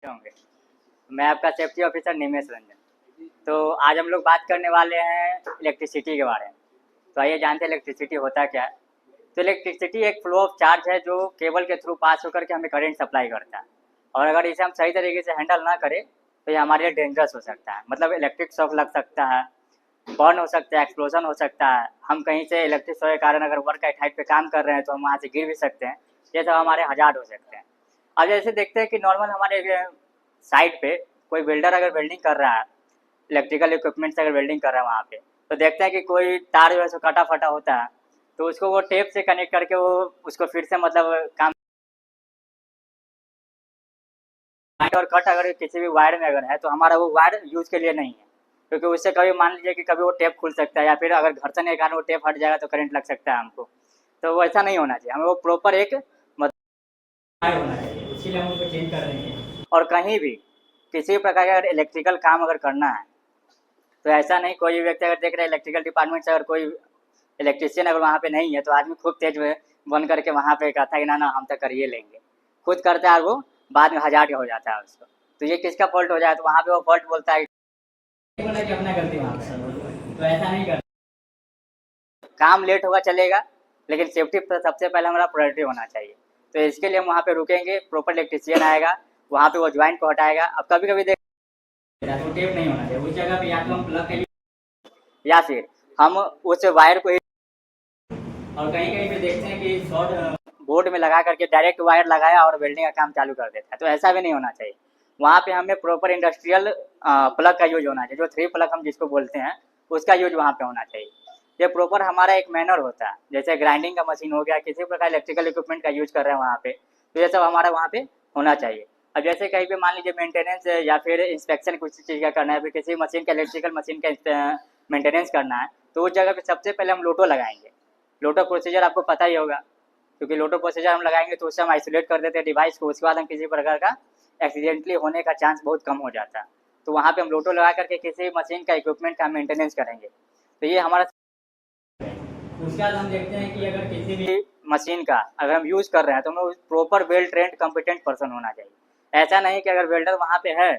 होंगे। मैं आपका सेफ्टी ऑफिसर निमेश रंजन। तो आज हम लोग बात करने वाले हैं इलेक्ट्रिसिटी के बारे में। तो आइए जानते हैं इलेक्ट्रिसिटी होता क्या है। तो इलेक्ट्रिसिटी एक फ्लो ऑफ चार्ज है जो केबल के थ्रू पास होकर के हमें करंट सप्लाई करता है, और अगर इसे हम सही तरीके से हैंडल ना करें तो ये हमारे लिए डेंजरस हो सकता है। मतलब इलेक्ट्रिक शॉक लग सकता है, बर्न हो सकता है, एक्सप्लोजन हो सकता है। हम कहीं से इलेक्ट्रिक शॉक के कारण अगर वर्क एट हाइट पे काम कर रहे हैं तो हम वहाँ से गिर भी सकते हैं। ये सब हमारे हजार्ड हो सकते हैं। अब जैसे देखते हैं कि नॉर्मल हमारे साइड पे कोई बिल्डर अगर वेल्डिंग कर रहा है, इलेक्ट्रिकल इक्विपमेंट से अगर वेल्डिंग कर रहा है वहाँ पे, तो देखते हैं कि कोई तार जो है सो कटा फटा होता है, तो उसको वो टेप से कनेक्ट करके वो उसको फिर से मतलब काम। और कट अगर किसी भी वायर में अगर है तो हमारा वो वायर यूज के लिए नहीं है, क्योंकि उससे कभी मान लीजिए कि कभी वो टेप खुल सकता है, या फिर अगर घर्षण के कारण वो टेप हट जाएगा तो करंट लग सकता है हमको। तो वो ऐसा नहीं होना चाहिए, हमें वो प्रॉपर एक मतलब होना चाहिए, इसीलिए हम उसको चेंज कर देंगे। और कहीं भी किसी भी प्रकार का अगर इलेक्ट्रिकल काम अगर करना है तो ऐसा नहीं, कोई भी व्यक्ति अगर देख रहा है इलेक्ट्रिकल डिपार्टमेंट से अगर कोई इलेक्ट्रिशियन अगर वहाँ पे नहीं है तो आदमी खूब तेज बन करके वहाँ पे कहता है कि ना ना हम तो कर ये लेंगे, खुद करता है और वो बाद में हजार हो जाता है उसको। तो ये किसका फॉल्ट हो जाए, तो वहाँ पे वो फॉल्ट बोलता है कि अपना गलती वहाँ पे। तो ऐसा नहीं कर, काम लेट होगा चलेगा, लेकिन सेफ्टी सबसे पहले हमारा प्रायोरिटी होना चाहिए। तो इसके लिए हम वहाँ पे रुकेंगे, प्रॉपर इलेक्ट्रिशियन आएगा, वहाँ पे वो ज्वाइंट को हटाएगा। अब कभी कभी देख तो टेप नहीं होना चाहिए उस जगह पे, या तो हम प्लग के लिए या फिर हम उस वायर को ही, और कहीं कहीं पे देखते हैं कि शॉर्ट बोर्ड में लगा करके डायरेक्ट वायर लगाया और वेल्डिंग का काम चालू कर देता है। तो ऐसा भी नहीं होना चाहिए। वहाँ पे हमें प्रॉपर इंडस्ट्रियल प्लग का यूज होना चाहिए, जो 3 प्लग हम जिसको बोलते हैं उसका यूज वहाँ पे होना चाहिए। ये प्रॉपर हमारा एक मैनर होता है, जैसे ग्राइंडिंग का मशीन हो गया, किसी प्रकार इलेक्ट्रिकल इक्विपमेंट का यूज कर रहे हैं वहाँ पे, तो ये सब हमारा वहाँ पे होना चाहिए। अब जैसे कहीं पे मान लीजिए मेंटेनेंस या फिर इंस्पेक्शन कुछ चीज़ का करना है, फिर किसी मशीन का इलेक्ट्रिकल मशीन का मेंटेनेंस करना है, तो उस जगह पे सबसे पहले हम लोटो लगाएंगे। लोटो प्रोसीजर आपको पता ही होगा, क्योंकि लोटो प्रोसीजर हम लगाएंगे तो उससे हम आइसोलेट कर देते हैं डिवाइस को, उसके बाद हम किसी प्रकार का एक्सीडेंटली होने का चांस बहुत कम हो जाता है। तो वहाँ पे हम लोटो लगा करके किसी भी मशीन का इक्विपमेंट का मेंटेनेंस करेंगे। तो ये हमारा। उसके बाद हम देखते हैं कि अगर किसी भी मशीन का अगर हम यूज़ कर रहे हैं तो हमें proper well trained competent person होना चाहिए। ऐसा नहीं कि अगर वेल्डर वहाँ पे है